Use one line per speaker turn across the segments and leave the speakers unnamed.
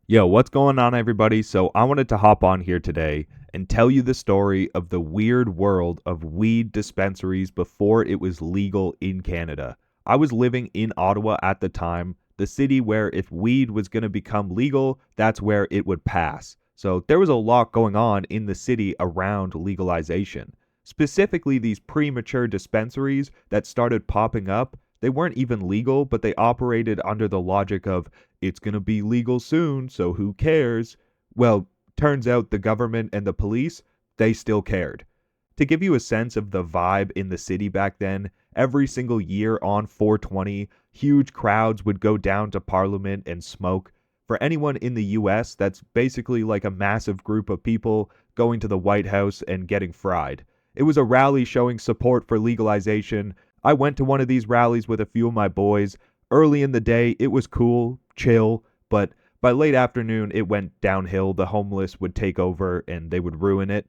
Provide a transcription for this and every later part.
Yo, what's going on, everybody? So, I wanted to hop on here today and tell you the story of the weird world of weed dispensaries before it was legal in Canada. I was living in Ottawa at the time, the city where if weed was going to become legal, that's where it would pass. So, there was a lot going on in the city around legalization. Specifically, these premature dispensaries that started popping up, they weren't even legal, but they operated under the logic of it's going to be legal soon, so who cares? Well, turns out the government and the police, they still cared. To give you a sense of the vibe in the city back then, every single year on 420, huge crowds would go down to Parliament and smoke. For anyone in the US, that's basically like a massive group of people going to the White House and getting fried. It was a rally showing support for legalization. I went to one of these rallies with a few of my boys. Early in the day, it was cool, chill, but by late afternoon, it went downhill. The homeless would take over and they would ruin it.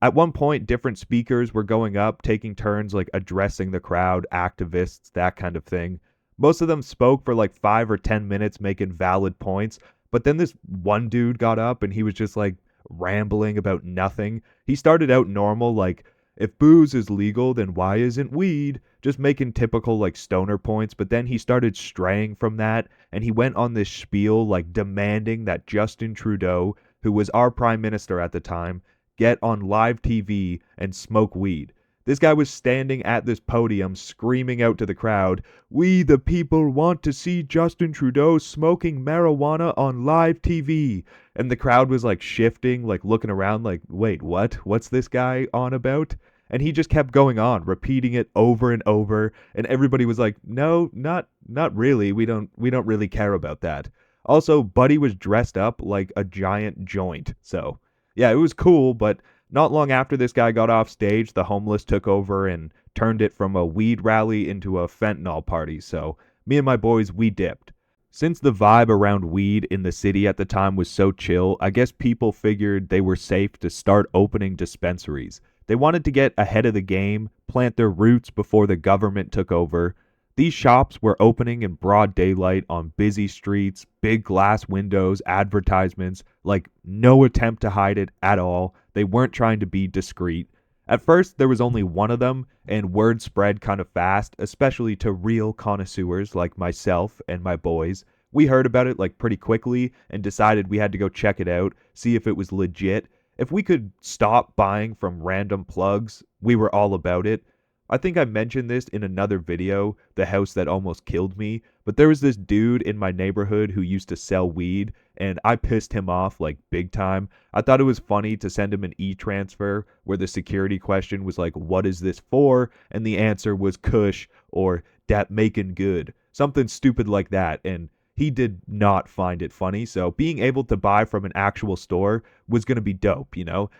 At one point, different speakers were going up, taking turns like addressing the crowd, activists, that kind of thing. Most of them spoke for like 5 or 10 minutes, making valid points. But then this one dude got up and he was just like rambling about nothing. He started out normal, like, if booze is legal, then why isn't weed? Just making typical like stoner points. But then he started straying from that and he went on this spiel like demanding that Justin Trudeau, who was our prime minister at the time, get on live TV and smoke weed. This guy was standing at this podium screaming out to the crowd, "We the people want to see Justin Trudeau smoking marijuana on live TV." And the crowd was like shifting, like looking around like, "Wait, what? What's this guy on about?" And he just kept going on, repeating it over and over, and everybody was like, "No, not really. We don't really care about that." Also, Buddy was dressed up like a giant joint. So, yeah, it was cool, but not long after this guy got off stage, the homeless took over and turned it from a weed rally into a fentanyl party. So, me and my boys, we dipped. Since the vibe around weed in the city at the time was so chill, I guess people figured they were safe to start opening dispensaries. They wanted to get ahead of the game, plant their roots before the government took over. These shops were opening in broad daylight on busy streets, big glass windows, advertisements, like no attempt to hide it at all. They weren't trying to be discreet. At first, there was only one of them, and word spread kind of fast, especially to real connoisseurs like myself and my boys. We heard about it like pretty quickly and decided we had to go check it out, see if it was legit. If we could stop buying from random plugs, we were all about it. I think I mentioned this in another video, the house that almost killed me, but there was this dude in my neighborhood who used to sell weed, and I pissed him off like big time. I thought it was funny to send him an e-transfer where the security question was like, "What is this for?" And the answer was "Kush" or "Dat making good." Something stupid like that, and he did not find it funny. So being able to buy from an actual store was going to be dope,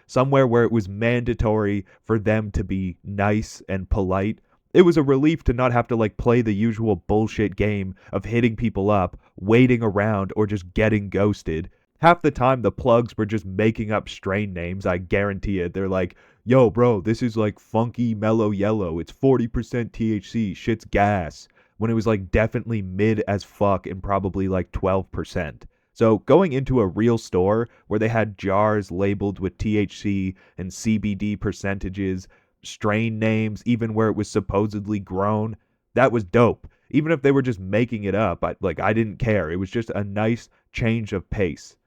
somewhere where it was mandatory for them to be nice and polite. It was a relief to not have to like play the usual bullshit game of hitting people up, waiting around, or just getting ghosted. Half the time the plugs were just making up strain names, I guarantee it. They're like, "Yo, bro, this is like funky mellow yellow. It's 40% THC. Shit's gas." When it was like definitely mid as fuck and probably like 12%. So going into a real store where they had jars labeled with THC and CBD percentages, strain names, even where it was supposedly grown, that was dope. Even if they were just making it up, I didn't care. It was just a nice change of pace.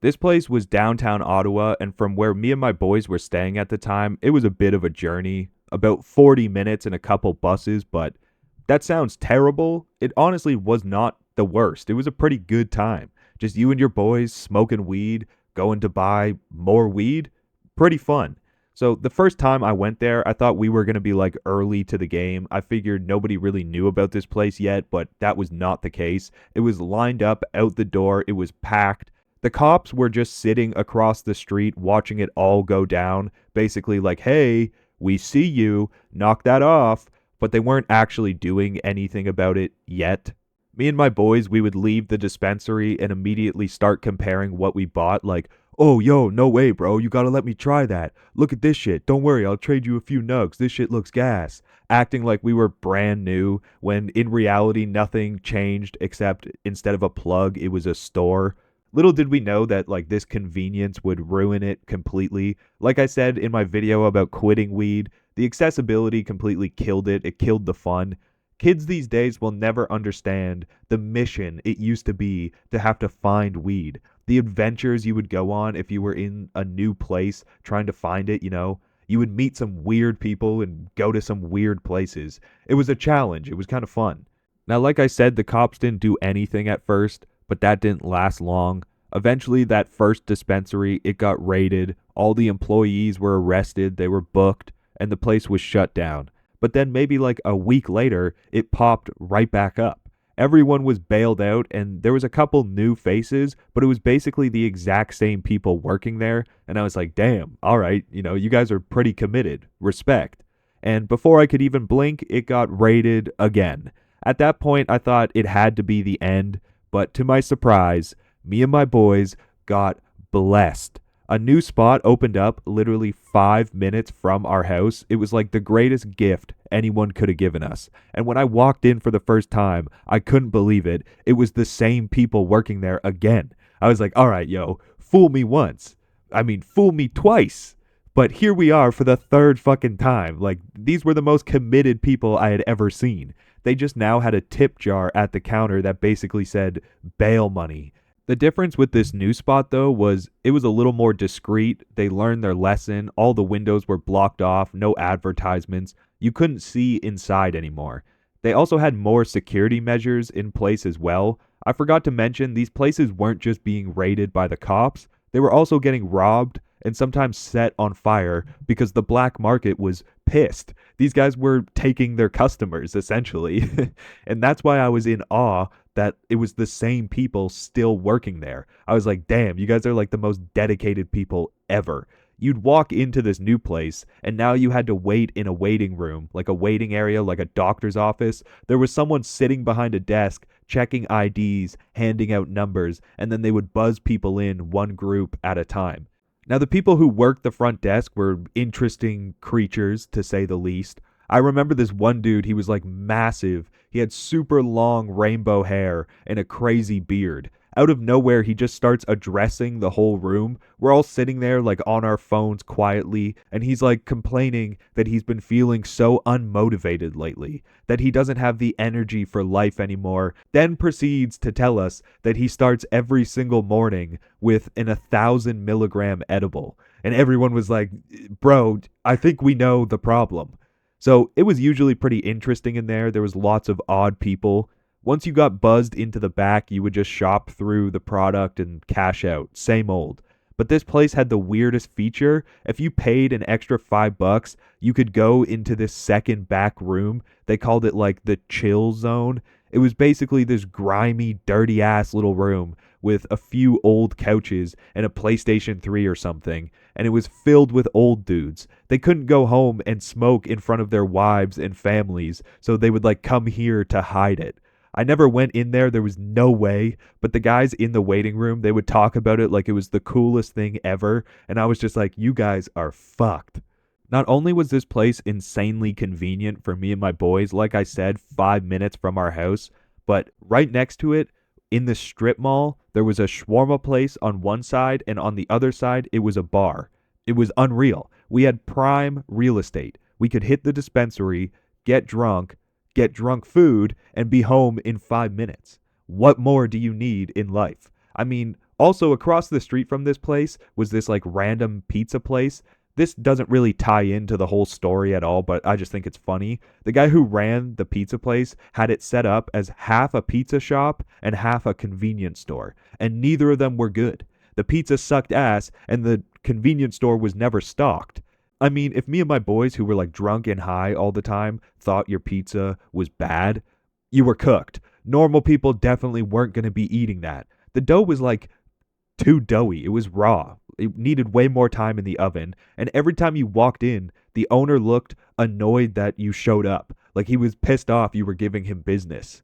This place was downtown Ottawa, and from where me and my boys were staying at the time, it was a bit of a journey, about 40 minutes and a couple buses, but that sounds terrible. It honestly was not the worst. It was a pretty good time. Just you and your boys smoking weed, going to buy more weed. Pretty fun. So the first time I went there, I thought we were going to be like early to the game. I figured nobody really knew about this place yet, but that was not the case. It was lined up out the door. It was packed. The cops were just sitting across the street watching it all go down. Basically like, "Hey, we see you. Knock that off." But they weren't actually doing anything about it yet. Me and my boys, we would leave the dispensary and immediately start comparing what we bought, like, "Oh, yo, no way, bro, you gotta let me try that. Look at this shit. Don't worry, I'll trade you a few nugs. This shit looks gas." Acting like we were brand new, when in reality nothing changed except instead of a plug, it was a store. Little did we know that like this convenience would ruin it completely. Like I said in my video about quitting weed, the accessibility completely killed it. It killed the fun. Kids these days will never understand the mission it used to be to have to find weed. The adventures you would go on if you were in a new place trying to find it, you know. You would meet some weird people and go to some weird places. It was a challenge. It was kind of fun. Now, like I said, the cops didn't do anything at first, but that didn't last long. Eventually, that first dispensary, it got raided. All the employees were arrested, they were booked, and the place was shut down. But then maybe like a week later, it popped right back up. Everyone was bailed out, and there was a couple new faces, but it was basically the exact same people working there. And I was like, damn, all right, you guys are pretty committed. Respect. And before I could even blink, it got raided again. At that point, I thought it had to be the end, but to my surprise, me and my boys got blessed. A new spot opened up literally 5 minutes from our house. It was like the greatest gift anyone could have given us. And when I walked in for the first time, I couldn't believe it. It was the same people working there again. I was like, all right, yo, fool me once. I mean, fool me twice. But here we are for the third fucking time. Like, these were the most committed people I had ever seen. They just now had a tip jar at the counter that basically said bail money. The difference with this new spot, though, was it was a little more discreet. They learned their lesson. All the windows were blocked off, no advertisements. You couldn't see inside anymore. They also had more security measures in place as well. I forgot to mention, these places weren't just being raided by the cops, they were also getting robbed and sometimes set on fire because the black market was pissed. These guys were taking their customers, essentially. And that's why I was in awe that it was the same people still working there. I was like, damn, you guys are like the most dedicated people ever. You'd walk into this new place, and now you had to wait in a waiting room, like a waiting area, like a doctor's office. There was someone sitting behind a desk, checking IDs, handing out numbers, and then they would buzz people in one group at a time. Now, the people who worked the front desk were interesting creatures, to say the least. I remember this one dude, he was like massive. He had super long rainbow hair and a crazy beard. Out of nowhere, he just starts addressing the whole room. We're all sitting there like on our phones quietly, and he's like complaining that he's been feeling so unmotivated lately, that he doesn't have the energy for life anymore, then proceeds to tell us that he starts every single morning with an 1,000 milligram edible. And everyone was like, bro, I think we know the problem. So it was usually pretty interesting in there. There was lots of odd people. Once you got buzzed into the back, you would just shop through the product and cash out. Same old. But this place had the weirdest feature. If you paid an extra $5, you could go into this second back room. They called it like the chill zone. It was basically this grimy, dirty ass little room with a few old couches and a PlayStation 3 or something. And it was filled with old dudes. They couldn't go home and smoke in front of their wives and families, so they would like come here to hide it. I never went in there. There was no way. But the guys in the waiting room, they would talk about it like it was the coolest thing ever. And I was just like, you guys are fucked. Not only was this place insanely convenient for me and my boys, like I said, 5 minutes from our house, but right next to it, in the strip mall, there was a shawarma place on one side, and on the other side, it was a bar. It was unreal. We had prime real estate. We could hit the dispensary, get drunk food, and be home in 5 minutes. What more do you need in life? I mean, also across the street from this place was this like random pizza place. This doesn't really tie into the whole story at all, but I just think it's funny. The guy who ran the pizza place had it set up as half a pizza shop and half a convenience store, and neither of them were good. The pizza sucked ass, and the convenience store was never stocked. I mean, if me and my boys who were like drunk and high all the time thought your pizza was bad, you were cooked. Normal people definitely weren't going to be eating that. The dough was like too doughy. It was raw. It needed way more time in the oven. And every time you walked in, the owner looked annoyed that you showed up. Like he was pissed off you were giving him business.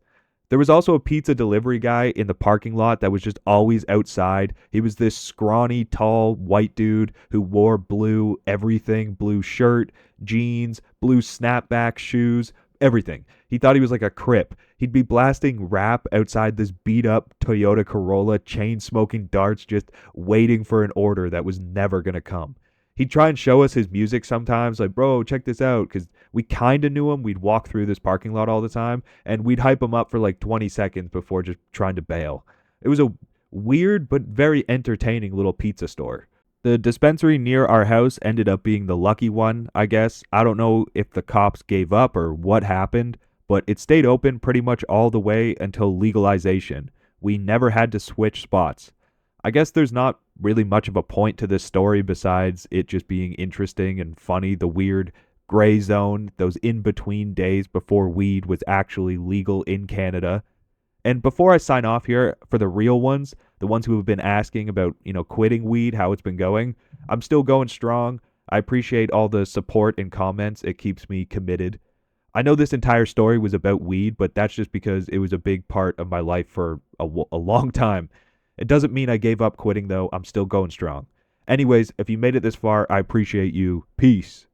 There was also a pizza delivery guy in the parking lot that was just always outside. He was this scrawny, tall, white dude who wore blue everything, blue shirt, jeans, blue snapback shoes, everything. He thought he was like a Crip. He'd be blasting rap outside this beat up Toyota Corolla, chain smoking darts, just waiting for an order that was never going to come. He'd try and show us his music sometimes, like, bro, check this out, because we kind of knew him. We'd walk through this parking lot all the time, and we'd hype him up for like 20 seconds before just trying to bail. It was a weird but very entertaining little pizza store. The dispensary near our house ended up being the lucky one, I guess. I don't know if the cops gave up or what happened, but it stayed open pretty much all the way until legalization. We never had to switch spots. I guess there's not really much of a point to this story besides it just being interesting and funny, the weird gray zone, those in between days before weed was actually legal in Canada. And before I sign off here, for the real ones, the ones who have been asking about, quitting weed, how it's been going, I'm still going strong. I appreciate all the support and comments. It keeps me committed. I know this entire story was about weed, but that's just because it was a big part of my life for a long time. It doesn't mean I gave up quitting, though. I'm still going strong. Anyways, if you made it this far, I appreciate you. Peace.